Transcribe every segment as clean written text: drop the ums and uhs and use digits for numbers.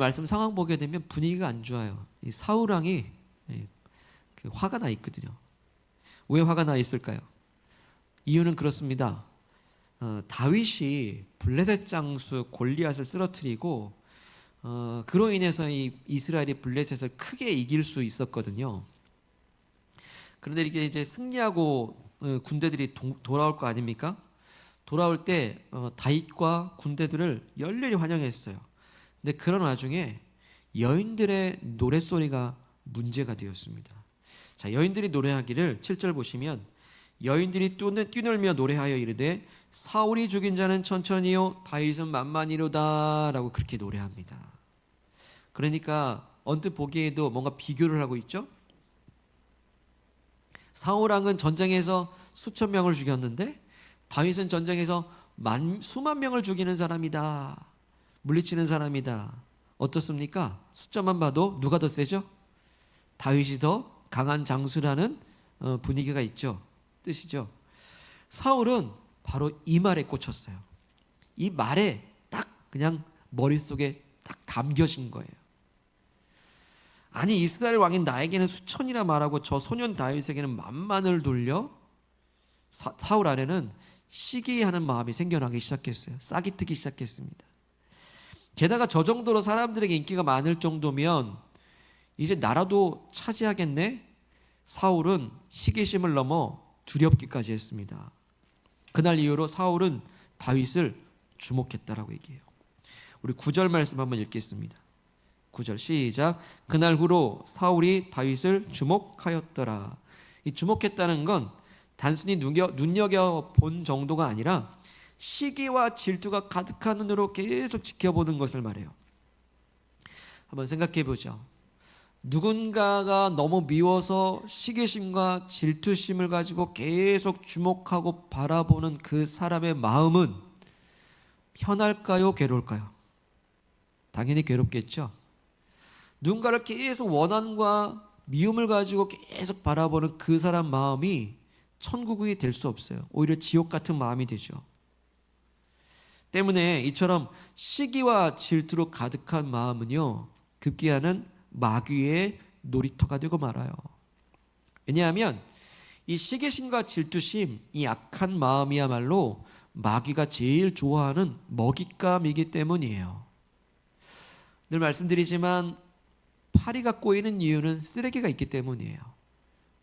말씀 상황 보게 되면 분위기가 안 좋아요. 이 사울 왕이 화가 나 있거든요. 왜 화가 나 있을까요? 이유는 그렇습니다. 다윗이 블레셋 장수 골리앗을 쓰러뜨리고 그로 인해서 이 이스라엘이 블레셋을 크게 이길 수 있었거든요. 그런데 이게 이제 승리하고 군대들이 돌아올 거 아닙니까? 돌아올 때 다윗과 군대들을 열렬히 환영했어요. 근데 그런 와중에 여인들의 노랫소리가 문제가 되었습니다. 자, 여인들이 노래하기를 7절 보시면 여인들이 뛰놀며 노래하여 이르되 사울이 죽인 자는 천천히요 다윗은 만만히로다 라고 그렇게 노래합니다. 그러니까 언뜻 보기에도 뭔가 비교를 하고 있죠. 사울 왕은 전쟁에서 수천 명을 죽였는데 다윗은 전쟁에서 수만 명을 죽이는 사람이다. 물리치는 사람이다. 어떻습니까? 숫자만 봐도 누가 더 세죠? 다윗이 더 강한 장수라는 분위기가 있죠. 뜻이죠. 사울은 바로 이 말에 꽂혔어요. 이 말에 딱 그냥 머릿속에 딱 담겨진 거예요. 아니 이스라엘 왕인 나에게는 수천이라 말하고 저 소년 다윗에게는 만만을 돌려? 사울 안에는 시기하는 마음이 생겨나기 시작했어요. 싹이 트기 시작했습니다. 게다가 저 정도로 사람들에게 인기가 많을 정도면 이제 나라도 차지하겠네? 사울은 시기심을 넘어 두렵기까지 했습니다. 그날 이후로 사울은 다윗을 주목했다라고 얘기해요. 우리 9절 말씀 한번 읽겠습니다. 9절 시작. 그날 후로 사울이 다윗을 주목하였더라. 이 주목했다는 건 단순히 눈여겨본 정도가 아니라 시기와 질투가 가득한 눈으로 계속 지켜보는 것을 말해요. 한번 생각해 보죠. 누군가가 너무 미워서 시기심과 질투심을 가지고 계속 주목하고 바라보는 그 사람의 마음은 편할까요? 괴로울까요? 당연히 괴롭겠죠. 누군가를 계속 원한과 미움을 가지고 계속 바라보는 그 사람 마음이 천국이 될 수 없어요. 오히려 지옥 같은 마음이 되죠. 때문에 이처럼 시기와 질투로 가득한 마음은요, 급기야는 마귀의 놀이터가 되고 말아요. 왜냐하면 이 시기심과 질투심, 이 악한 마음이야말로 마귀가 제일 좋아하는 먹잇감이기 때문이에요. 늘 말씀드리지만 파리가 꼬이는 이유는 쓰레기가 있기 때문이에요.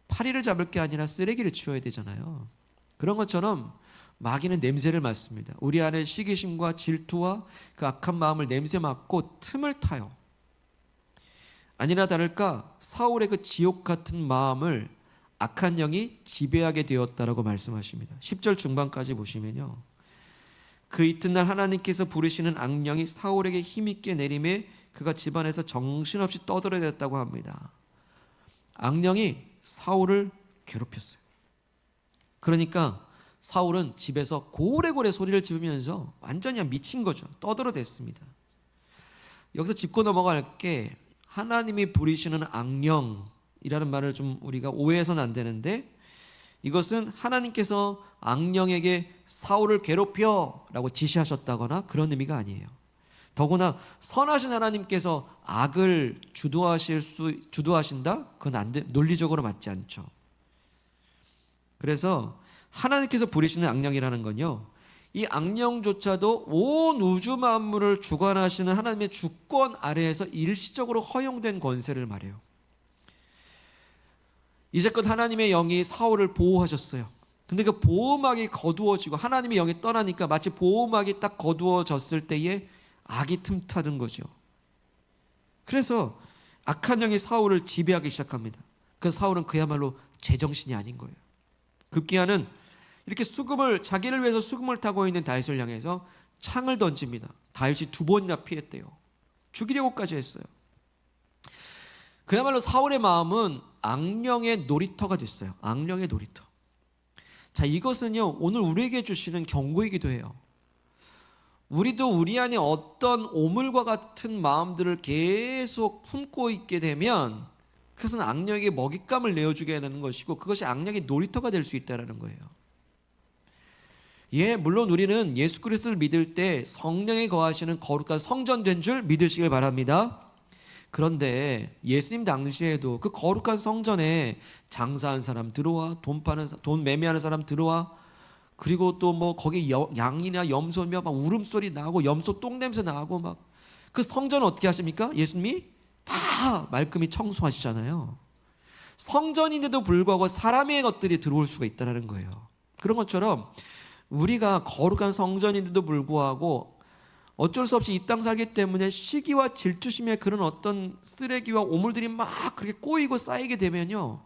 파리를 잡을 게 아니라 쓰레기를 치워야 되잖아요. 그런 것처럼 마귀는 냄새를 맡습니다. 우리 안에 시기심과 질투와 그 악한 마음을 냄새 맡고 틈을 타요. 아니나 다를까 사울의 그 지옥 같은 마음을 악한 영이 지배하게 되었다라고 말씀하십니다. 10절 중반까지 보시면요, 그 이튿날 하나님께서 부르시는 악령이 사울에게 힘있게 내림에 그가 집안에서 정신없이 떠들어댔다고 합니다. 악령이 사울을 괴롭혔어요. 그러니까 사울은 집에서 고래고래 소리를 지르면서 완전히 미친 거죠. 떠들어댔습니다. 여기서 짚고 넘어갈 게 하나님이 부리시는 악령이라는 말을 좀 우리가 오해해서는 안 되는데, 이것은 하나님께서 악령에게 사울을 괴롭혀 라고 지시하셨다거나 그런 의미가 아니에요. 더구나 선하신 하나님께서 악을 주도하신다? 그건 안 돼. 논리적으로 맞지 않죠. 그래서 하나님께서 부리시는 악령이라는 건요, 이 악령조차도 온 우주 만물을 주관하시는 하나님의 주권 아래에서 일시적으로 허용된 권세를 말해요. 이제껏 하나님의 영이 사울을 보호하셨어요. 근데 그 보호막이 거두어지고 하나님의 영이 떠나니까 마치 보호막이 딱 거두어졌을 때에 악이 틈타는 거죠. 그래서 악한 영이 사울을 지배하기 시작합니다. 그 사울은 그야말로 제정신이 아닌 거예요. 급기야는 이렇게 자기를 위해서 수금을 타고 있는 다윗을 향해서 창을 던집니다. 다윗이 2번이나 피했대요. 죽이려고까지 했어요. 그야말로 사울의 마음은 악령의 놀이터가 됐어요. 악령의 놀이터. 자, 이것은요, 오늘 우리에게 주시는 경고이기도 해요. 우리도 우리 안에 어떤 오물과 같은 마음들을 계속 품고 있게 되면 그것은 악령에게 먹잇감을 내어주게 되는 것이고, 그것이 악령의 놀이터가 될 수 있다는 거예요. 예, 물론 우리는 예수 그리스도를 믿을 때 성령이 거하시는 거룩한 성전된 줄 믿으시길 바랍니다. 그런데 예수님 당시에도 그 거룩한 성전에 장사하는 사람 들어와, 돈 매매하는 사람 들어와, 그리고 또 뭐 거기 양이나 염소며 막 울음소리 나고 염소 똥냄새 나고 막 그 성전 어떻게 하십니까? 예수님이 다 말끔히 청소하시잖아요. 성전인데도 불구하고 사람의 것들이 들어올 수가 있다는 거예요. 그런 것처럼 우리가 거룩한 성전인데도 불구하고 어쩔 수 없이 이 땅 살기 때문에 시기와 질투심의 그런 어떤 쓰레기와 오물들이 막 그렇게 꼬이고 쌓이게 되면요,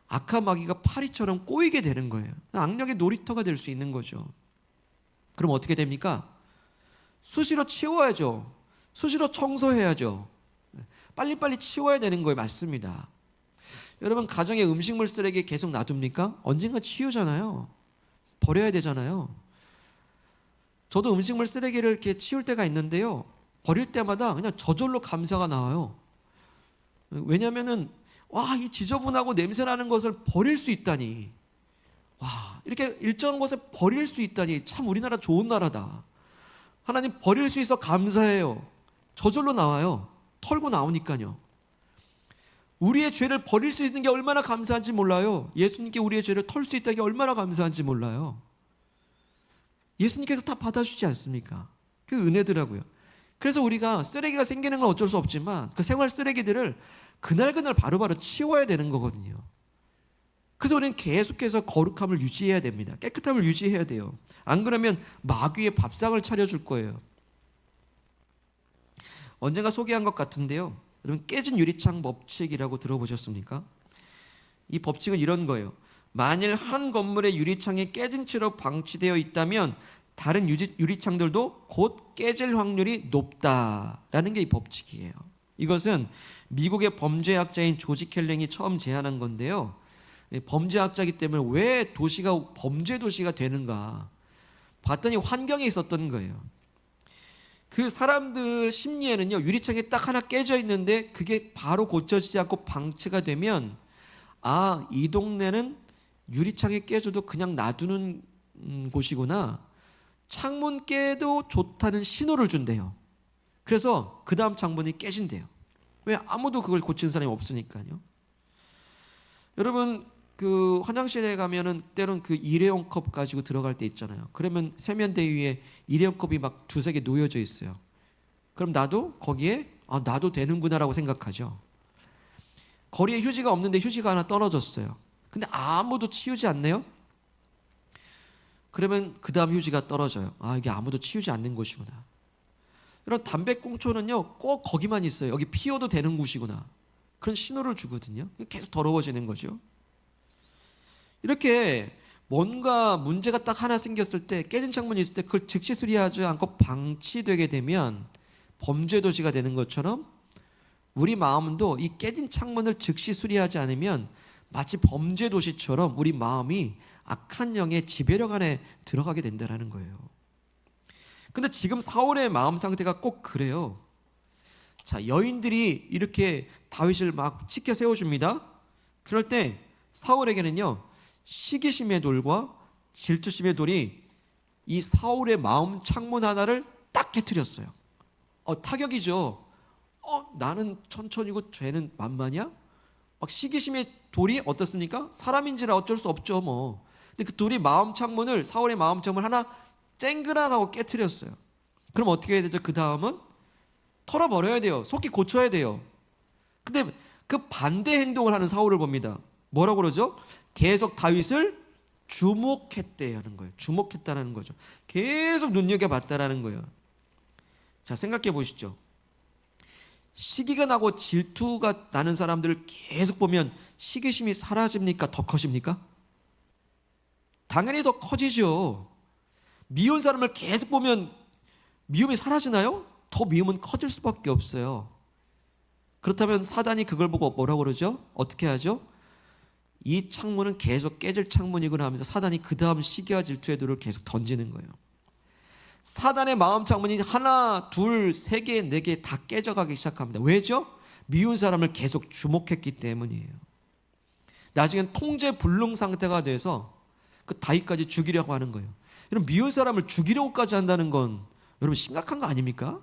악한 마귀가 파리처럼 꼬이게 되는 거예요. 악령의 놀이터가 될 수 있는 거죠. 그럼 어떻게 됩니까? 수시로 치워야죠. 수시로 청소해야죠. 빨리빨리 치워야 되는 거예요. 맞습니다. 여러분, 가정에 음식물 쓰레기 계속 놔둡니까? 언젠가 치우잖아요. 버려야 되잖아요. 저도 음식물 쓰레기를 이렇게 치울 때가 있는데요, 버릴 때마다 그냥 저절로 감사가 나와요. 왜냐하면은 이 지저분하고 냄새나는 것을 버릴 수 있다니, 이렇게 일정한 곳에 버릴 수 있다니 참 우리나라 좋은 나라다. 하나님 버릴 수 있어 감사해요. 저절로 나와요. 털고 나오니까요. 우리의 죄를 버릴 수 있는 게 얼마나 감사한지 몰라요. 예수님께 우리의 죄를 털 수 있다는 게 얼마나 감사한지 몰라요. 예수님께서 다 받아주지 않습니까? 그 은혜더라고요. 그래서 우리가 쓰레기가 생기는 건 어쩔 수 없지만 그 생활 쓰레기들을 그날그날 바로바로 치워야 되는 거거든요. 그래서 우리는 계속해서 거룩함을 유지해야 됩니다. 깨끗함을 유지해야 돼요. 안 그러면 마귀의 밥상을 차려줄 거예요. 언젠가 소개한 것 같은데요, 여러분, 깨진 유리창 법칙이라고 들어보셨습니까? 이 법칙은 이런 거예요. 만일 한 건물의 유리창이 깨진 채로 방치되어 있다면 다른 유리창들도 곧 깨질 확률이 높다라는 게 이 법칙이에요. 이것은 미국의 범죄학자인 조지 켈링이 처음 제안한 건데요, 범죄학자이기 때문에 왜 도시가 범죄 도시가 되는가 봤더니 환경에 있었던 거예요. 그 사람들 심리에는요, 유리창이 딱 하나 깨져 있는데 그게 바로 고쳐지지 않고 방치가 되면 이 동네는 유리창이 깨져도 그냥 놔두는 곳이구나, 창문 깨도 좋다는 신호를 준대요. 그래서 그 다음 창문이 깨진대요. 왜? 아무도 그걸 고치는 사람이 없으니까요. 여러분, 그 화장실에 가면은 때론 그 일회용 컵 가지고 들어갈 때 있잖아요. 그러면 세면대 위에 일회용 컵이 막 두세 개 놓여져 있어요. 그럼 나도 거기에 나도 되는구나라고 생각하죠. 거리에 휴지가 없는데 휴지가 하나 떨어졌어요. 근데 아무도 치우지 않네요. 그러면 그 다음 휴지가 떨어져요. 이게 아무도 치우지 않는 곳이구나. 이런 담배꽁초는요, 꼭 거기만 있어요. 여기 피워도 되는 곳이구나. 그런 신호를 주거든요. 계속 더러워지는 거죠. 이렇게 뭔가 문제가 딱 하나 생겼을 때, 깨진 창문이 있을 때 그걸 즉시 수리하지 않고 방치되게 되면 범죄 도시가 되는 것처럼 우리 마음도 이 깨진 창문을 즉시 수리하지 않으면 마치 범죄 도시처럼 우리 마음이 악한 영의 지배력 안에 들어가게 된다는 거예요. 근데 지금 사울의 마음 상태가 꼭 그래요. 자, 여인들이 이렇게 다윗을 막 치켜 세워줍니다. 그럴 때 사울에게는요, 시기심의 돌과 질투심의 돌이 이 사울의 마음 창문 하나를 딱 깨트렸어요. 타격이죠. 나는 천천히고 죄는 만만이야? 막 시기심의 돌이 어떻습니까? 사람인지라 어쩔 수 없죠 뭐. 근데 그 돌이 마음 창문을, 사울의 마음 창문 하나 쨍그랑하고 깨트렸어요. 그럼 어떻게 해야 되죠? 그 다음은 털어버려야 돼요. 속히 고쳐야 돼요. 근데 그 반대 행동을 하는 사울을 봅니다. 뭐라고 그러죠? 계속 다윗을 주목했대 하는 거예요. 주목했다는 거죠. 계속 눈여겨봤다라는 거예요. 자, 생각해 보시죠. 시기가 나고 질투가 나는 사람들을 계속 보면 시기심이 사라집니까? 더 커집니까? 당연히 더 커지죠. 미운 사람을 계속 보면 미움이 사라지나요? 더 미움은 커질 수밖에 없어요. 그렇다면 사단이 그걸 보고 뭐라고 그러죠? 어떻게 하죠? 이 창문은 계속 깨질 창문이구나 하면서 사단이 그 다음 시기와 질투의 돌을 계속 던지는 거예요. 사단의 마음 창문이 하나, 둘, 세 개, 네 개 다 깨져가기 시작합니다. 왜죠? 미운 사람을 계속 주목했기 때문이에요. 나중엔 통제 불능 상태가 돼서 그 다윗까지 죽이려고 하는 거예요. 여러분, 미운 사람을 죽이려고까지 한다는 건 여러분 심각한 거 아닙니까?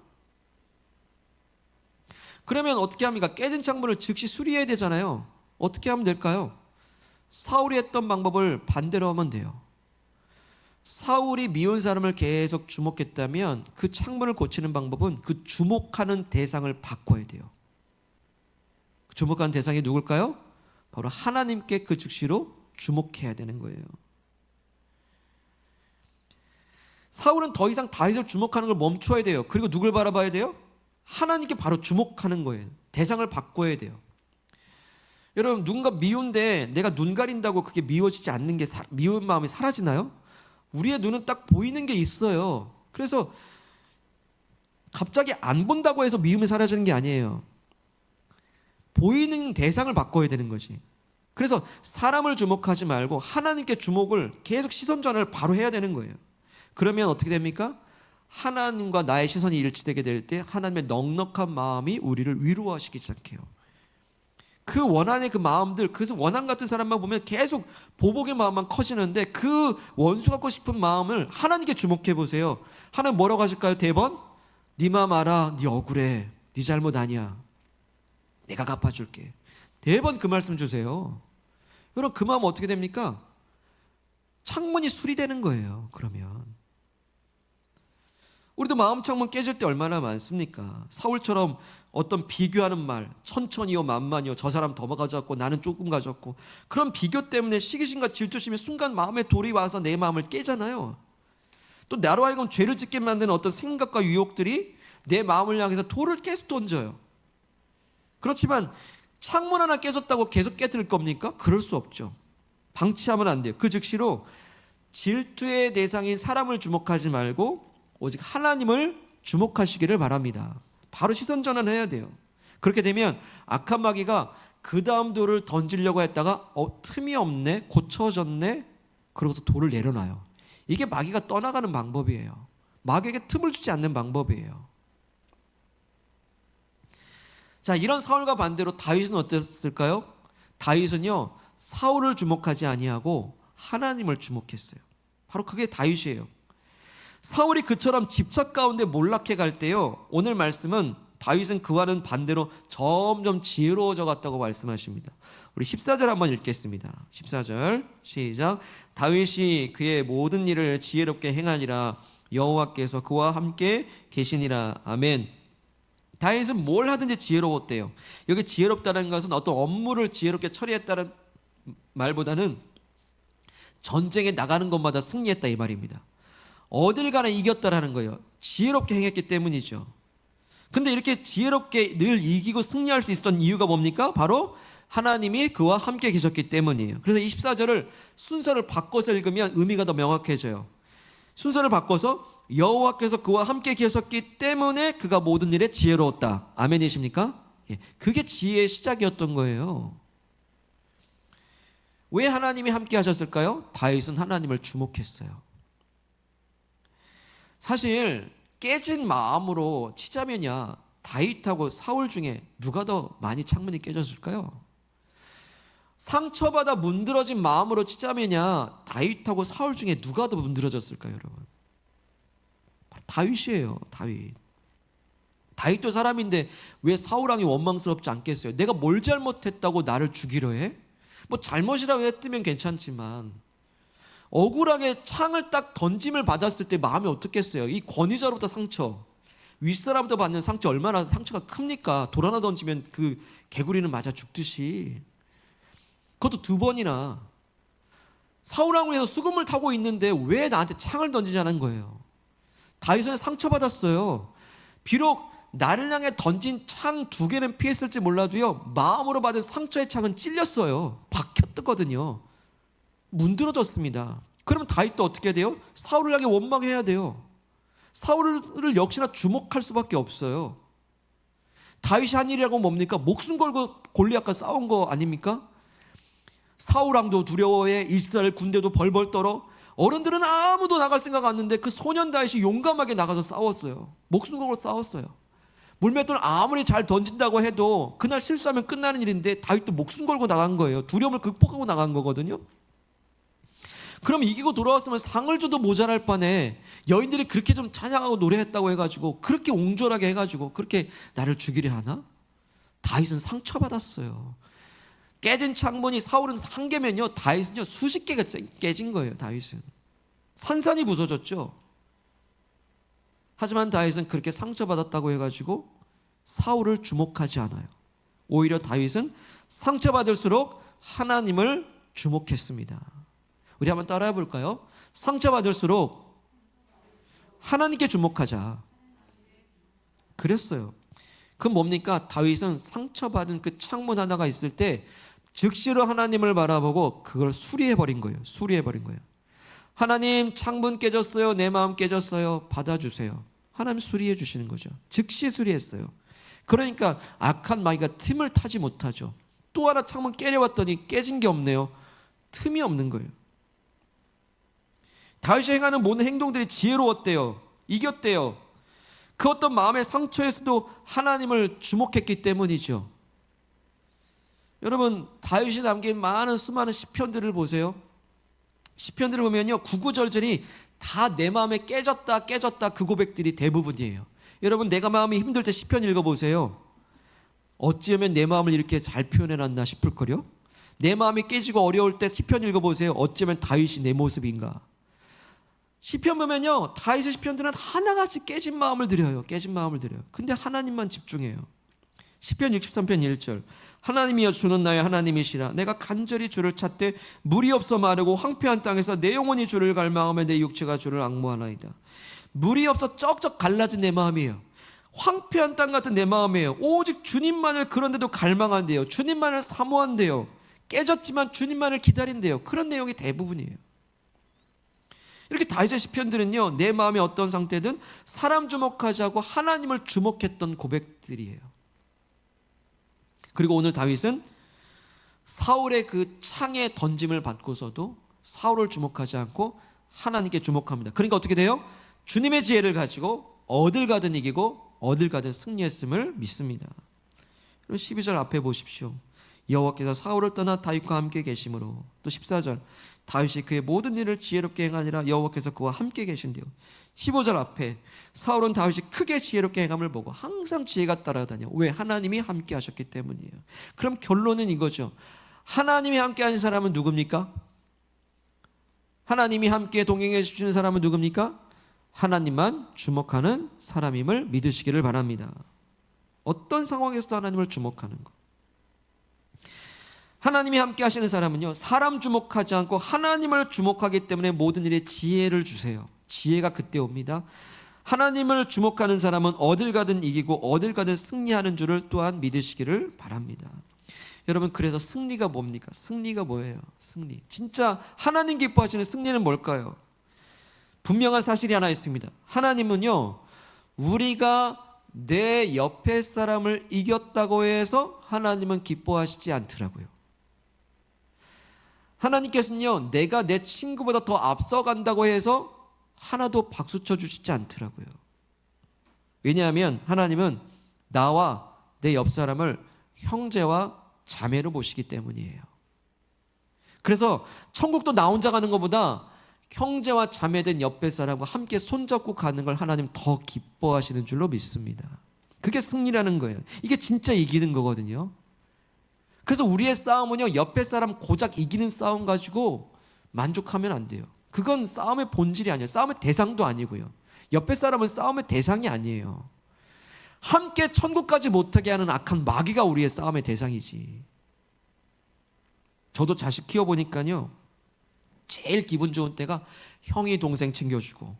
그러면 어떻게 합니까? 깨진 창문을 즉시 수리해야 되잖아요. 어떻게 하면 될까요? 사울이 했던 방법을 반대로 하면 돼요. 사울이 미운 사람을 계속 주목했다면 그 창문을 고치는 방법은 그 주목하는 대상을 바꿔야 돼요. 그 주목하는 대상이 누굴까요? 바로 하나님께 그 즉시로 주목해야 되는 거예요. 사울은 더 이상 다윗을 주목하는 걸 멈춰야 돼요. 그리고 누굴 바라봐야 돼요? 하나님께 바로 주목하는 거예요. 대상을 바꿔야 돼요. 여러분, 누군가 미운데 내가 눈 가린다고 그게 미워지지 않는 게, 미운 마음이 사라지나요? 우리의 눈은 딱 보이는 게 있어요. 그래서 갑자기 안 본다고 해서 미움이 사라지는 게 아니에요. 보이는 대상을 바꿔야 되는 거지. 그래서 사람을 주목하지 말고 하나님께 주목을 계속 시선 전환을 바로 해야 되는 거예요. 그러면 어떻게 됩니까? 하나님과 나의 시선이 일치되게 될 때 하나님의 넉넉한 마음이 우리를 위로하시기 시작해요. 그 원한의 그 마음들, 그래서 원한 같은 사람만 보면 계속 보복의 마음만 커지는데 그 원수 갖고 싶은 마음을 하나님께 주목해 보세요. 하나님 뭐라고 하실까요? 대번? 네 마음 알아. 네 억울해. 네 잘못 아니야. 내가 갚아줄게. 대번 그 말씀 주세요. 여러분, 그 마음 어떻게 됩니까? 창문이 수리되는 거예요. 그러면 우리도 마음 창문 깨질 때 얼마나 많습니까? 사울처럼 어떤 비교하는 말, 천천히요 만만히요, 저 사람 더 가졌고 나는 조금 가졌고, 그런 비교 때문에 시기심과 질투심이 순간 마음에 돌이 와서 내 마음을 깨잖아요. 또 나로 하여금 죄를 짓게 만드는 어떤 생각과 유혹들이 내 마음을 향해서 돌을 계속 던져요. 그렇지만 창문 하나 깨졌다고 계속 깨뜨릴 겁니까? 그럴 수 없죠. 방치하면 안 돼요. 그 즉시로 질투의 대상인 사람을 주목하지 말고 오직 하나님을 주목하시기를 바랍니다. 바로 시선 전환해야 돼요. 그렇게 되면 악한 마귀가 그 다음 돌을 던지려고 했다가 틈이 없네, 고쳐졌네, 그러고서 돌을 내려놔요. 이게 마귀가 떠나가는 방법이에요. 마귀에게 틈을 주지 않는 방법이에요. 자, 이런 사울과 반대로 다윗은 어땠을까요? 다윗은요, 사울을 주목하지 아니하고 하나님을 주목했어요. 바로 그게 다윗이에요. 사울이 그처럼 집착 가운데 몰락해 갈 때요, 오늘 말씀은 다윗은 그와는 반대로 점점 지혜로워져 갔다고 말씀하십니다. 우리 14절 한번 읽겠습니다. 14절 시작. 다윗이 그의 모든 일을 지혜롭게 행하니라 여호와께서 그와 함께 계시니라. 아멘. 다윗은 뭘 하든지 지혜로웠대요. 여기 지혜롭다는 것은 어떤 업무를 지혜롭게 처리했다는 말보다는 전쟁에 나가는 것마다 승리했다 이 말입니다. 어딜 가나 이겼다라는 거예요. 지혜롭게 행했기 때문이죠. 근데 이렇게 지혜롭게 늘 이기고 승리할 수 있었던 이유가 뭡니까? 바로 하나님이 그와 함께 계셨기 때문이에요. 그래서 24절을 순서를 바꿔서 읽으면 의미가 더 명확해져요. 순서를 바꿔서 여호와께서 그와 함께 계셨기 때문에 그가 모든 일에 지혜로웠다. 아멘이십니까? 예, 그게 지혜의 시작이었던 거예요. 왜 하나님이 함께 하셨을까요? 다윗은 하나님을 주목했어요. 사실 깨진 마음으로 치자면야 다윗하고 사울 중에 누가 더 많이 창문이 깨졌을까요? 상처받아 문드러진 마음으로 치자면야 다윗하고 사울 중에 누가 더 문드러졌을까요, 여러분? 다윗이에요. 다윗도 사람인데 왜 사울 왕이 원망스럽지 않겠어요? 내가 뭘 잘못했다고 나를 죽이려 해? 뭐 잘못이라고 했으면 괜찮지만 억울하게 창을 딱 던짐을 받았을 때 마음이 어떻겠어요? 이 권위자로부터 상처, 윗사람부터 받는 상처, 얼마나 상처가 큽니까? 돌 하나 던지면 그 개구리는 맞아 죽듯이. 그것도 2번이나. 사울왕을 위해서 수금을 타고 있는데 왜 나한테 창을 던지자는 거예요? 다윗은 상처받았어요. 비록 나를 향해 던진 창 2개는 피했을지 몰라도요, 마음으로 받은 상처의 창은 찔렸어요. 박혔거든요. 문드러졌습니다. 그러면 다윗도 어떻게 돼요? 사울을 향해 원망해야 돼요. 사울을 역시나 주목할 수밖에 없어요. 다윗이 한 일이라고 뭡니까? 목숨 걸고 골리앗과 싸운 거 아닙니까? 사울 왕도 두려워해, 이스라엘 군대도 벌벌 떨어. 어른들은 아무도 나갈 생각 안 했는데 그 소년 다윗이 용감하게 나가서 싸웠어요. 목숨 걸고 싸웠어요. 물맷돌을 아무리 잘 던진다고 해도 그날 실수하면 끝나는 일인데 다윗도 목숨 걸고 나간 거예요. 두려움을 극복하고 나간 거거든요. 그럼 이기고 돌아왔으면 상을 줘도 모자랄 판에 여인들이 그렇게 좀 찬양하고 노래했다고 해가지고 그렇게 옹졸하게 해가지고 그렇게 나를 죽이려 하나? 다윗은 상처받았어요. 깨진 창문이 사울은 한 개면요, 다윗은요 수십 개가 깨진 거예요. 다윗은 산산이 부서졌죠. 하지만 다윗은 그렇게 상처받았다고 해가지고 사울을 주목하지 않아요. 오히려 다윗은 상처받을수록 하나님을 주목했습니다. 우리 한번 따라해 볼까요? 상처받을수록 하나님께 주목하자. 그랬어요. 그건 뭡니까? 다윗은 상처받은 그 창문 하나가 있을 때 즉시로 하나님을 바라보고 그걸 수리해버린 거예요. 수리해버린 거예요. 하나님, 창문 깨졌어요. 내 마음 깨졌어요. 받아주세요. 하나님 수리해 주시는 거죠. 즉시 수리했어요. 그러니까 악한 마귀가 틈을 타지 못하죠. 또 하나 창문 깨려왔더니 깨진 게 없네요. 틈이 없는 거예요. 다윗이 행하는 모든 행동들이 지혜로웠대요. 이겼대요. 그 어떤 마음의 상처에서도 하나님을 주목했기 때문이죠. 여러분, 다윗이 남긴 많은 수많은 시편들을 보세요. 시편들을 보면요, 구구절절이 다 내 마음에 깨졌다 그 고백들이 대부분이에요. 여러분, 내가 마음이 힘들 때 시편 읽어보세요. 어찌하면 내 마음을 이렇게 잘 표현해놨나 싶을걸요. 내 마음이 깨지고 어려울 때 시편 읽어보세요. 어찌하면 다윗이 내 모습인가. 시편 보면요, 다윗의 시편들은 하나같이 깨진 마음을 드려요. 깨진 마음을 드려요. 근데 하나님만 집중해요. 시편 63편 1절, 하나님이여 주는 나의 하나님이시라. 내가 간절히 주를 찾되 물이 없어 마르고 황폐한 땅에서 내 영혼이 주를 갈망하며 내 육체가 주를 앙모하나이다. 물이 없어 쩍쩍 갈라진 내 마음이에요. 황폐한 땅 같은 내 마음이에요. 오직 주님만을 그런데도 갈망한대요. 주님만을 사모한대요. 깨졌지만 주님만을 기다린대요. 그런 내용이 대부분이에요. 이렇게 다윗의 시편들은요, 내 마음이 어떤 상태든 사람 주목하지 않고 하나님을 주목했던 고백들이에요. 그리고 오늘 다윗은 사울의 그 창에 던짐을 받고서도 사울을 주목하지 않고 하나님께 주목합니다. 그러니까 어떻게 돼요? 주님의 지혜를 가지고 어딜 가든 이기고 어딜 가든 승리했음을 믿습니다. 그리고 12절 앞에 보십시오. 여호와께서 사울을 떠나 다윗과 함께 계심으로. 또 14절, 다윗이 그의 모든 일을 지혜롭게 행하니라 여호와께서 그와 함께 계신대요. 15절 앞에 사울은 다윗이 크게 지혜롭게 행함을 보고 항상 지혜가 따라다녀. 왜? 하나님이 함께 하셨기 때문이에요. 그럼 결론은 이거죠. 하나님이 함께 하신 사람은 누굽니까? 하나님이 함께 동행해 주시는 사람은 누굽니까? 하나님만 주목하는 사람임을 믿으시기를 바랍니다. 어떤 상황에서도 하나님을 주목하는 것. 하나님이 함께 하시는 사람은요, 사람 주목하지 않고 하나님을 주목하기 때문에 모든 일에 지혜를 주세요. 지혜가 그때 옵니다. 하나님을 주목하는 사람은 어딜 가든 이기고 어딜 가든 승리하는 줄을 또한 믿으시기를 바랍니다. 여러분, 그래서 승리가 뭡니까? 승리가 뭐예요? 승리. 진짜 하나님 기뻐하시는 승리는 뭘까요? 분명한 사실이 하나 있습니다. 하나님은요, 우리가 내 옆에 사람을 이겼다고 해서 하나님은 기뻐하시지 않더라고요. 하나님께서는요, 내가 내 친구보다 더 앞서간다고 해서 하나도 박수 쳐주시지 않더라고요. 왜냐하면 하나님은 나와 내 옆 사람을 형제와 자매로 보시기 때문이에요. 그래서 천국도 나 혼자 가는 것보다 형제와 자매된 옆에 사람과 함께 손잡고 가는 걸 하나님 더 기뻐하시는 줄로 믿습니다. 그게 승리라는 거예요. 이게 진짜 이기는 거거든요. 그래서 우리의 싸움은요, 옆에 사람 고작 이기는 싸움 가지고 만족하면 안 돼요. 그건 싸움의 본질이 아니에요. 싸움의 대상도 아니고요. 옆에 사람은 싸움의 대상이 아니에요. 함께 천국까지 못하게 하는 악한 마귀가 우리의 싸움의 대상이지. 저도 자식 키워보니까요, 제일 기분 좋은 때가 형이 동생 챙겨주고,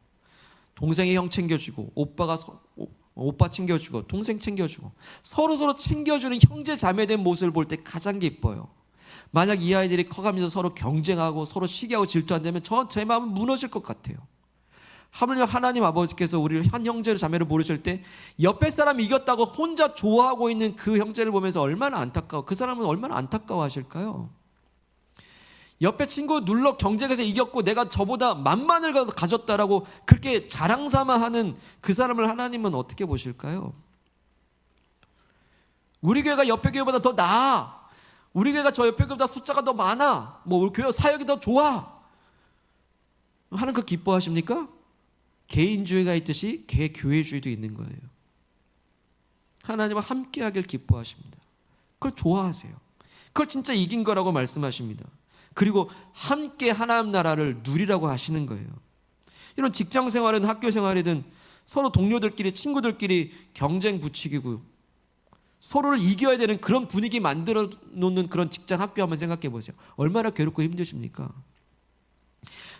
동생이 형 챙겨주고, 오빠가 오빠 챙겨주고, 동생 챙겨주고, 서로 챙겨주는 형제 자매된 모습을 볼 때 가장 기뻐요. 만약 이 아이들이 커가면서 서로 경쟁하고 서로 시기하고 질투한다면 제 마음은 무너질 것 같아요. 하물며 하나님 아버지께서 우리를 한 형제로 자매로 부르실 때 옆에 사람이 이겼다고 혼자 좋아하고 있는 그 형제를 보면서 얼마나 안타까워, 그 사람은 얼마나 안타까워하실까요? 옆에 친구 눌러 경쟁에서 이겼고 내가 저보다 만만을 가졌다라고 그렇게 자랑삼아하는 그 사람을 하나님은 어떻게 보실까요? 우리 교회가 옆에 교회보다 더 나아, 우리 교회가 저 옆에 교회보다 숫자가 더 많아, 뭐 우리 교회 사역이 더 좋아, 하나님 그 기뻐하십니까? 개인주의가 있듯이 개교회주의도 있는 거예요. 하나님과 함께하길 기뻐하십니다. 그걸 좋아하세요. 그걸 진짜 이긴 거라고 말씀하십니다. 그리고 함께 하나님 나라를 누리라고 하시는 거예요. 이런 직장 생활이든 학교 생활이든 서로 동료들끼리 친구들끼리 경쟁 부추기고 서로를 이겨야 되는 그런 분위기 만들어 놓는 그런 직장 학교 한번 생각해 보세요. 얼마나 괴롭고 힘드십니까?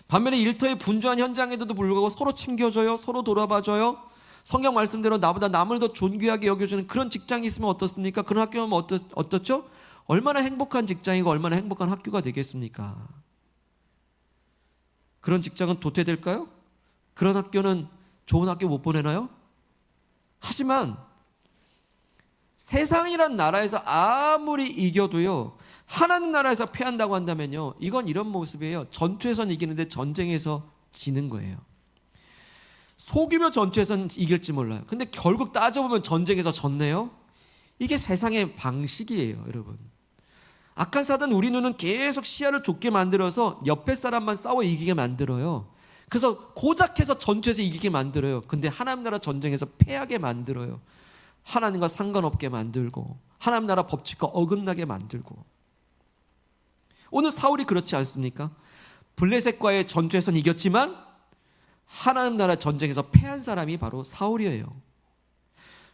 반면에 일터의 분주한 현장에도 불구하고 서로 챙겨줘요, 서로 돌아봐줘요. 성경 말씀대로 나보다 남을 더 존귀하게 여겨주는 그런 직장이 있으면 어떻습니까? 그런 학교면 어떻죠? 얼마나 행복한 직장이고 얼마나 행복한 학교가 되겠습니까? 그런 직장은 도태될까요? 그런 학교는 좋은 학교 못 보내나요? 하지만 세상이란 나라에서 아무리 이겨도요, 하나님 나라에서 패한다고 한다면요, 이건 이런 모습이에요. 전투에선 이기는데 전쟁에서 지는 거예요. 소규모 전투에선 이길지 몰라요. 근데 결국 따져보면 전쟁에서 졌네요. 이게 세상의 방식이에요, 여러분. 악한 사단 우리 눈은 계속 시야를 좁게 만들어서 옆에 사람만 싸워 이기게 만들어요. 그래서 고작해서 전투에서 이기게 만들어요. 근데 하나님 나라 전쟁에서 패하게 만들어요. 하나님과 상관없게 만들고 하나님 나라 법칙과 어긋나게 만들고. 오늘 사울이 그렇지 않습니까? 블레셋과의 전투에서는 이겼지만 하나님 나라 전쟁에서 패한 사람이 바로 사울이에요.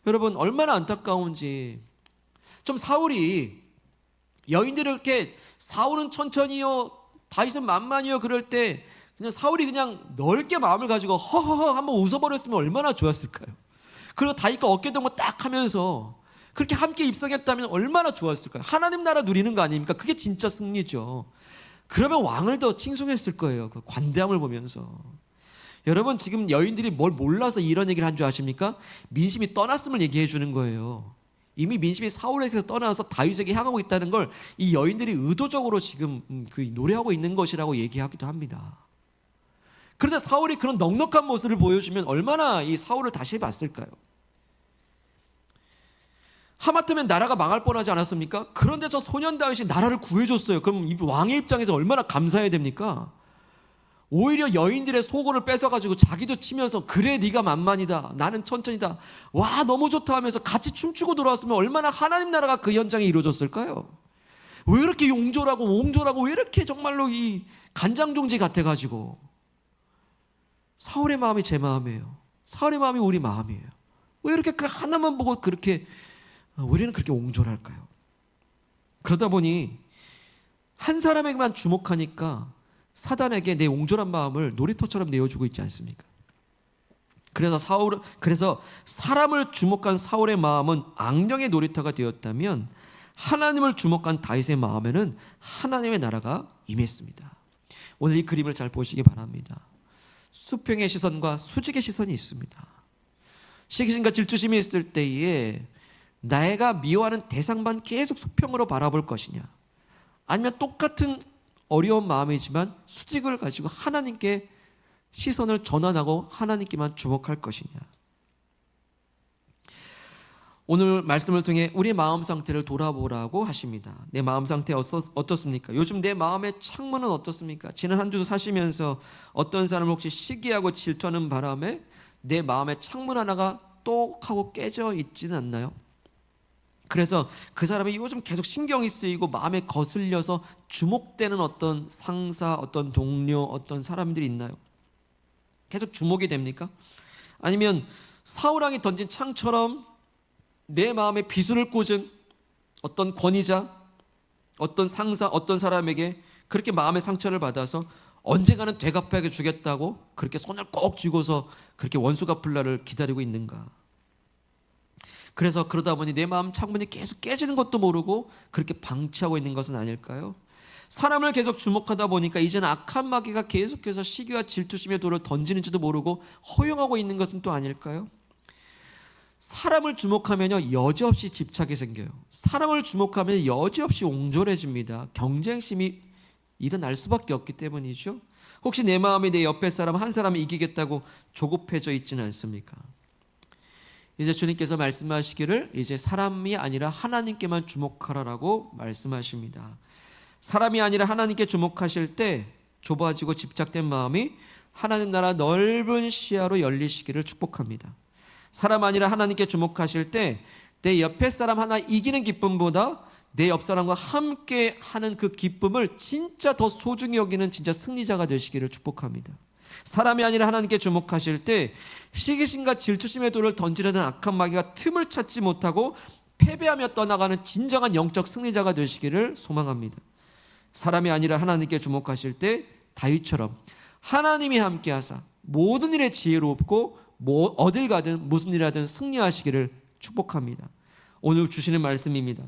여러분 얼마나 안타까운지. 좀 사울이 여인들을 이렇게 사울은 천천히요, 다윗은 만만히요 그럴 때 그냥 사울이 그냥 넓게 마음을 가지고 허허허 한번 웃어버렸으면 얼마나 좋았을까요? 그리고 다윗과 어깨 동무 딱 하면서 그렇게 함께 입성했다면 얼마나 좋았을까요? 하나님 나라 누리는 거 아닙니까? 그게 진짜 승리죠. 그러면 왕을 더 칭송했을 거예요. 그 관대함을 보면서. 여러분 지금 여인들이 뭘 몰라서 이런 얘기를 한 줄 아십니까? 민심이 떠났음을 얘기해 주는 거예요. 이미 민심이 사울에게서 떠나서 다윗에게 향하고 있다는 걸 이 여인들이 의도적으로 지금 그 노래하고 있는 것이라고 얘기하기도 합니다. 그런데 사울이 그런 넉넉한 모습을 보여주면 얼마나 이 사울을 다시 봤을까요? 하마터면 나라가 망할 뻔하지 않았습니까? 그런데 저 소년 다윗이 나라를 구해줬어요. 그럼 이 왕의 입장에서 얼마나 감사해야 됩니까? 오히려 여인들의 속옷을 뺏어가지고 자기도 치면서 그래 네가 만만이다, 나는 천천히다, 와 너무 좋다 하면서 같이 춤추고 돌아왔으면 얼마나 하나님 나라가 그 현장에 이루어졌을까요? 왜 이렇게 용졸하고 옹졸하고 왜 이렇게 정말로 이 간장종지 같아가지고. 사울의 마음이 제 마음이에요. 사울의 마음이 우리 마음이에요. 왜 이렇게 그 하나만 보고 그렇게 우리는 그렇게 옹졸할까요? 그러다 보니 한 사람에게만 주목하니까 사단에게 내 옹졸한 마음을 놀이터처럼 내어주고 있지 않습니까? 그래서 사람을 주목한 사울의 마음은 악령의 놀이터가 되었다면 하나님을 주목한 다윗의 마음에는 하나님의 나라가 임했습니다. 오늘 이 그림을 잘 보시기 바랍니다. 수평의 시선과 수직의 시선이 있습니다. 시기심과 질투심이 있을 때에 내가 미워하는 대상만 계속 수평으로 바라볼 것이냐, 아니면 똑같은 어려운 마음이지만 수직을 가지고 하나님께 시선을 전환하고 하나님께만 주목할 것이냐. 오늘 말씀을 통해 우리의 마음 상태를 돌아보라고 하십니다. 내 마음 상태 어떻습니까? 요즘 내 마음의 창문은 어떻습니까? 지난 한 주도 사시면서 어떤 사람을 혹시 시기하고 질투하는 바람에 내 마음의 창문 하나가 똑 하고 깨져 있지는 않나요? 그래서 그 사람이 요즘 계속 신경이 쓰이고 마음에 거슬려서 주목되는 어떤 상사, 어떤 동료, 어떤 사람들이 있나요? 계속 주목이 됩니까? 아니면 사울왕이 던진 창처럼 내 마음에 비수를 꽂은 어떤 권위자, 어떤 상사, 어떤 사람에게 그렇게 마음의 상처를 받아서 언젠가는 되갚아야 주겠다고 그렇게 손을 꼭 쥐고서 그렇게 원수 갚을 날을 기다리고 있는가? 그래서 그러다 보니 내 마음 창문이 계속 깨지는 것도 모르고 그렇게 방치하고 있는 것은 아닐까요? 사람을 계속 주목하다 보니까 이제는 악한 마귀가 계속해서 시기와 질투심의 돌을 던지는지도 모르고 허용하고 있는 것은 또 아닐까요? 사람을 주목하면요 여지없이 집착이 생겨요. 사람을 주목하면 여지없이 옹졸해집니다. 경쟁심이 일어날 수밖에 없기 때문이죠. 혹시 내 마음이 내 옆에 사람 한 사람을 이기겠다고 조급해져 있지는 않습니까? 이제 주님께서 말씀하시기를 이제 사람이 아니라 하나님께만 주목하라라고 말씀하십니다. 사람이 아니라 하나님께 주목하실 때 좁아지고 집착된 마음이 하나님 나라 넓은 시야로 열리시기를 축복합니다. 사람 아니라 하나님께 주목하실 때 내 옆에 사람 하나 이기는 기쁨보다 내 옆 사람과 함께 하는 그 기쁨을 진짜 더 소중히 여기는 진짜 승리자가 되시기를 축복합니다. 사람이 아니라 하나님께 주목하실 때 시기심과 질투심의 돌을 던지려는 악한 마귀가 틈을 찾지 못하고 패배하며 떠나가는 진정한 영적 승리자가 되시기를 소망합니다. 사람이 아니라 하나님께 주목하실 때 다윗처럼 하나님이 함께하사 모든 일에 지혜롭고 어딜 가든 무슨 일 하든 승리하시기를 축복합니다. 오늘 주시는 말씀입니다.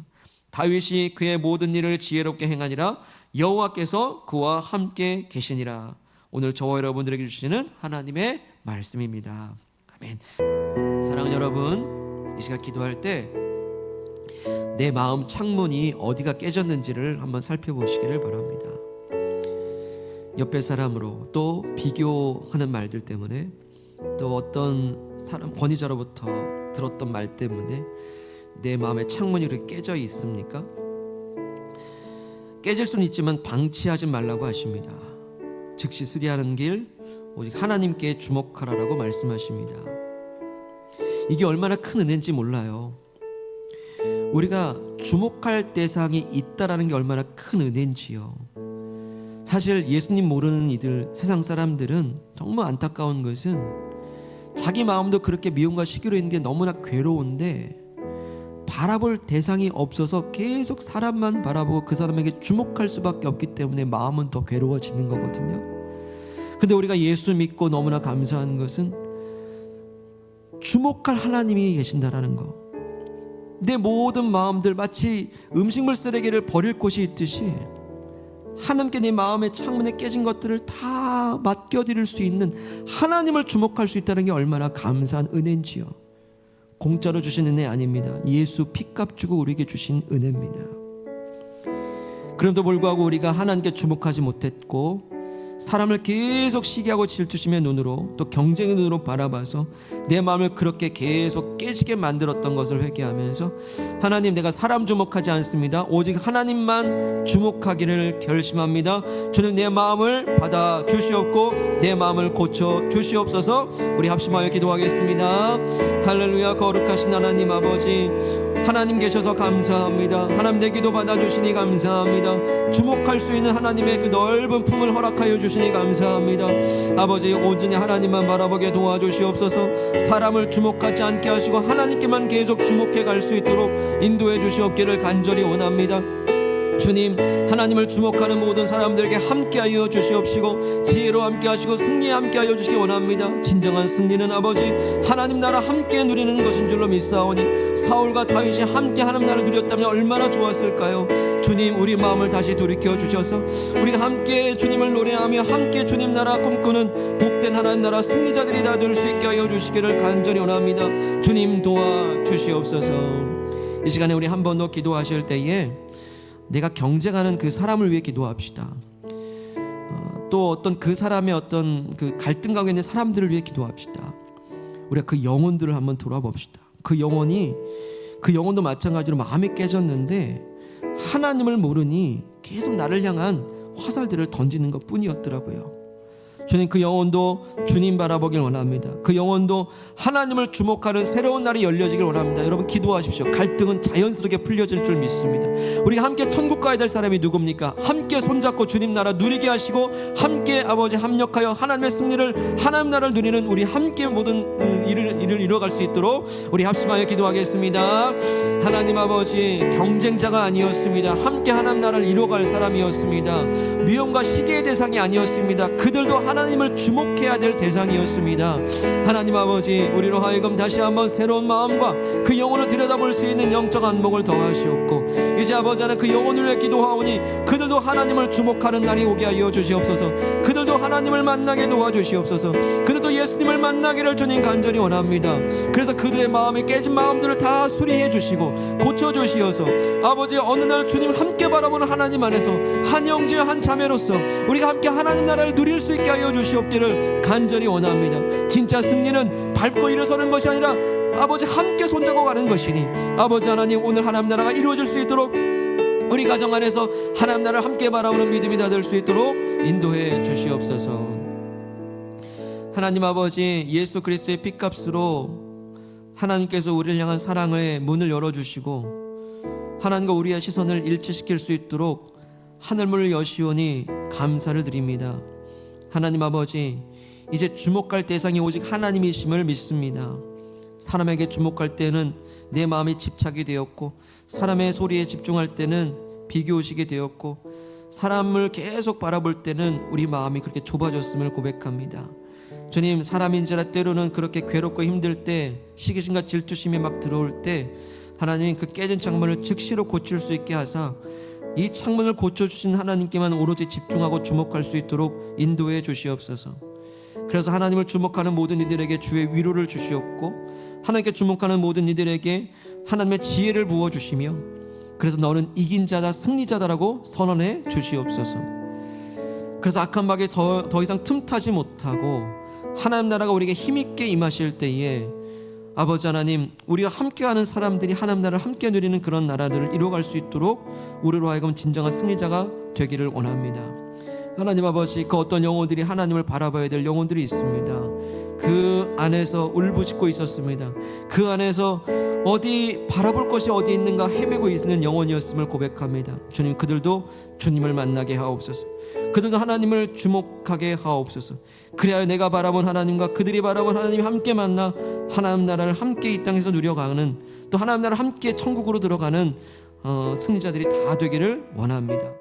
다윗이 그의 모든 일을 지혜롭게 행하니라 여호와께서 그와 함께 계시니라. 오늘 저와 여러분들에게 주시는 하나님의 말씀입니다. 아멘. 사랑하는 여러분, 이 시간 기도할 때 내 마음 창문이 어디가 깨졌는지를 한번 살펴보시기를 바랍니다. 옆에 사람으로, 또 비교하는 말들 때문에, 또 어떤 사람 권위자로부터 들었던 말 때문에 내 마음의 창문이 이렇게 깨져 있습니까? 깨질 수는 있지만 방치하지 말라고 하십니다. 즉시 수리하는 길 오직 하나님께 주목하라라고 말씀하십니다. 이게 얼마나 큰 은혜인지 몰라요. 우리가 주목할 대상이 있다라는 게 얼마나 큰 은혜인지요. 사실 예수님 모르는 이들, 세상 사람들은 정말 안타까운 것은 자기 마음도 그렇게 미움과 시기로 있는 게 너무나 괴로운데 바라볼 대상이 없어서 계속 사람만 바라보고 그 사람에게 주목할 수밖에 없기 때문에 마음은 더 괴로워지는 거거든요. 근데 우리가 예수 믿고 너무나 감사한 것은 주목할 하나님이 계신다라는 거. 내 모든 마음들 마치 음식물 쓰레기를 버릴 곳이 있듯이 하나님께 내 마음의 창문에 깨진 것들을 다 맡겨드릴 수 있는 하나님을 주목할 수 있다는 게 얼마나 감사한 은혜인지요. 공짜로 주신 은혜 아닙니다. 예수 피값 주고 우리에게 주신 은혜입니다. 그럼에도 불구하고 우리가 하나님께 주목하지 못했고 사람을 계속 시기하고 질투심의 눈으로 또 경쟁의 눈으로 바라봐서 내 마음을 그렇게 계속 깨지게 만들었던 것을 회개하면서 하나님, 내가 사람 주목하지 않습니다. 오직 하나님만 주목하기를 결심합니다. 주님, 내 마음을 받아 주시옵고 내 마음을 고쳐 주시옵소서. 우리 합심하여 기도하겠습니다. 할렐루야. 거룩하신 하나님 아버지, 하나님 계셔서 감사합니다. 하나님, 내 기도 받아주시니 감사합니다. 주목할 수 있는 하나님의 그 넓은 품을 허락하여 주시니 감사합니다. 아버지, 온전히 하나님만 바라보게 도와주시옵소서. 사람을 주목하지 않게 하시고 하나님께만 계속 주목해 갈 수 있도록 인도해 주시옵기를 간절히 원합니다. 주님, 하나님을 주목하는 모든 사람들에게 함께하여 주시옵시고 지혜로 함께하시고 승리에 함께하여 주시기 원합니다. 진정한 승리는 아버지 하나님 나라 함께 누리는 것인 줄로 믿사오니 사울과 다윗이 함께 하나님 나라를 누렸다면 얼마나 좋았을까요? 주님, 우리 마음을 다시 돌이켜 주셔서 우리가 함께 주님을 노래하며 함께 주님 나라 꿈꾸는 복된 하나님 나라 승리자들이 다 될 수 있게 하여 주시기를 간절히 원합니다. 주님, 도와주시옵소서. 이 시간에 우리 한 번 더 기도하실 때에 내가 경쟁하는 그 사람을 위해 기도합시다. 또 어떤 그 사람의 어떤 그 갈등 가운데 있는 사람들을 위해 기도합시다. 우리가 그 영혼들을 한번 돌아봅시다. 그 영혼도 마찬가지로 마음이 깨졌는데 하나님을 모르니 계속 나를 향한 화살들을 던지는 것 뿐이었더라고요. 주님, 그 영혼도 주님 바라보길 원합니다. 그 영혼도 하나님을 주목하는 새로운 날이 열려지길 원합니다. 여러분 기도하십시오. 갈등은 자연스럽게 풀려질 줄 믿습니다. 우리가 함께 천국 가야 될 사람이 누굽니까? 함께 손잡고 주님 나라 누리게 하시고 함께 아버지 합력하여 하나님의 승리를, 하나님 나라를 누리는 우리 함께 모든 일을 이뤄갈 수 있도록 우리 합심하여 기도하겠습니다. 하나님 아버지, 경쟁자가 아니었습니다. 함께 하나님 나라를 이뤄갈 사람이었습니다. 미움과 시기의 대상이 아니었습니다. 그들도 하나님을 주목해야 될 대상이었습니다. 하나님 아버지, 우리로 하여금 다시 한번 새로운 마음과 그 영혼을 들여다볼 수 있는 영적 안목을 더하시옵고 이제 아버지 하나님 그 영혼을 위해 기도하오니 그들도 하나님을 주목하는 날이 오게 하여 주시옵소서. 그들도 하나님을 만나게 도와주시옵소서. 그들도 예수님을 만나기를 주님 간절히 원합니다. 그래서 그들의 마음에 깨진 마음들을 다 수리해 주시고 고쳐주시어서 아버지, 어느 날 주님 함께 바라보는 하나님 안에서 한 형제와 한 자매로서 우리가 함께 하나님 나라를 누릴 수 있게 하여 주시옵기를 간절히 원합니다. 진짜 승리는 밟고 일어서는 것이 아니라 아버지 함께 손잡고 가는 것이니 아버지 하나님, 오늘 하나님 나라가 이루어질 수 있도록 우리 가정 안에서 하나님 나라를 함께 바라보는 믿음이 다 될 수 있도록 인도해 주시옵소서. 하나님 아버지, 예수 그리스도의 핏값으로 하나님께서 우리를 향한 사랑의 문을 열어주시고 하나님과 우리의 시선을 일치시킬 수 있도록 하늘문을 여시오니 감사를 드립니다. 하나님 아버지, 이제 주목할 대상이 오직 하나님이심을 믿습니다. 사람에게 주목할 때는 내 마음이 집착이 되었고, 사람의 소리에 집중할 때는 비교의식이 되었고, 사람을 계속 바라볼 때는 우리 마음이 그렇게 좁아졌음을 고백합니다. 주님, 사람인지라 때로는 그렇게 괴롭고 힘들 때, 시기심과 질투심이 막 들어올 때 하나님 그 깨진 창문을 즉시로 고칠 수 있게 하사 이 창문을 고쳐주신 하나님께만 오로지 집중하고 주목할 수 있도록 인도해 주시옵소서. 그래서 하나님을 주목하는 모든 이들에게 주의 위로를 주시옵고, 하나님께 주목하는 모든 이들에게 하나님의 지혜를 부어주시며, 그래서 너는 이긴 자다, 승리자다라고 선언해 주시옵소서. 그래서 악한 마귀에 더 이상 틈타지 못하고 하나님 나라가 우리에게 힘있게 임하실 때에 아버지 하나님, 우리가 함께하는 사람들이 하나님 나라를 함께 누리는 그런 나라들을 이루어갈 수 있도록 우리로 하여금 진정한 승리자가 되기를 원합니다. 하나님 아버지, 그 어떤 영혼들이 하나님을 바라봐야 될 영혼들이 있습니다. 그 안에서 울부짖고 있었습니다. 그 안에서 어디 바라볼 것이 어디 있는가 헤매고 있는 영혼이었음을 고백합니다. 주님, 그들도 주님을 만나게 하옵소서. 그들도 하나님을 주목하게 하옵소서. 그래야 내가 바라본 하나님과 그들이 바라본 하나님이 함께 만나 하나님 나라를 함께 이 땅에서 누려가는, 또 하나님 나라를 함께 천국으로 들어가는 승리자들이 다 되기를 원합니다.